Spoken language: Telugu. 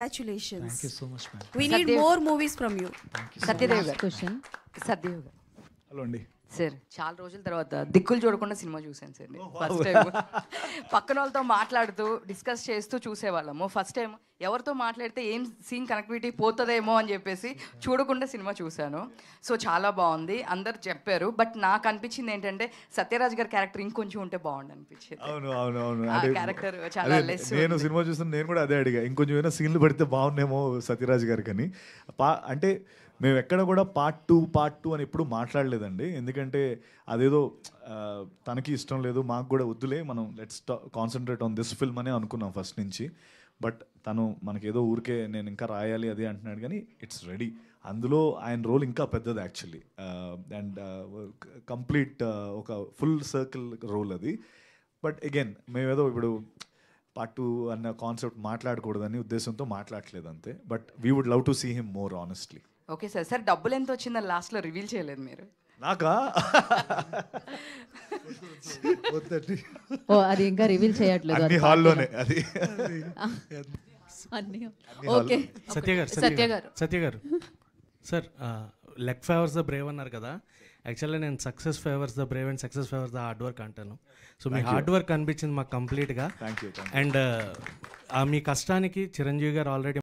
Congratulations. Thank you so much, ma'am. We need Satya- more movies from you. Thank you so Satyadev much. గారు క్వశ్చన్ సత్యదేవ్ గారు హలో అండి. సార్ చాలా రోజుల తర్వాత దిక్కులు చూడకుండా సినిమా చూశాను సార్ ఫస్ట్ టైం పక్కన వాళ్ళతో మాట్లాడుతూ డిస్కస్ చేస్తూ చూసేవాళ్ళము ఫస్ట్ టైం ఎవరితో మాట్లాడితే ఏం సీన్ కనెక్టివిటీ పోతుందేమో అని చెప్పేసి చూడకుండా సినిమా చూశాను. సో చాలా బాగుంది అందరు చెప్పారు. బట్ నాకు అనిపించింది ఏంటంటే సత్యరాజ్ గారి క్యారెక్టర్ ఇంకొంచెం ఉంటే బాగుండు అనిపించింది. అవును అవును అవును ఆ అదే క్యారెక్టర్ చాలా అదే లెస్. నేను సినిమా చూస్తున్నా, నేను కూడా అదే అడిగా, ఇంకొంచెం ఏమైనా సీన్లు పడితే బాగుండేమో సత్యరాజ్ గారికి అని. అంటే మేము ఎక్కడ కూడా పార్ట్ టూ అని ఎప్పుడు మాట్లాడలేదండి. ఎందుకంటే అదేదో తనకి ఇష్టం లేదు, మాకు కూడా వద్దులే, మనం let's concentrate on this film అని అనుకున్నాం ఫస్ట్ నుంచి. బట్ తను మనకేదో ఊరికే నేను ఇంకా రాయాలి అది అంటున్నాడు, కానీ ఇట్స్ రెడీ. అందులో ఆయన రోల్ ఇంకా పెద్దది యాక్చువల్లీ, అండ్ కంప్లీట్ ఒక ఫుల్ సర్కిల్ రోల్ అది. బట్ అగైన్ మేమేదో ఇప్పుడు పార్ట్ 2 అన్న కాన్సెప్ట్ మాట్లాడకూడదని ఉద్దేశంతో మాట్లాడలేదు అంతే. But we would love to see him more honestly. Okay sir. Sir డబ్బులు ఎంత వచ్చిందని లాస్ట్లో రివీల్ చేయలేదు మీరు. నాకా ఓ అది ఇంకా రివీల్ చేయట్లేదు అన్ని హాల్లోనే అది. అన్ని hall. ఓకే సత్య గారు sir, luck favours the Brave అన్నారు కదా. యాక్చువల్లీ నేను success favours the Brave and success favours the hard work అంటాను. సో మీ హార్డ్ వర్క్ అనిపించింది మాకు కంప్లీట్గా. Thank you. అండ్ మీ కష్టానికి చిరంజీవి గారు ఆల్రెడీ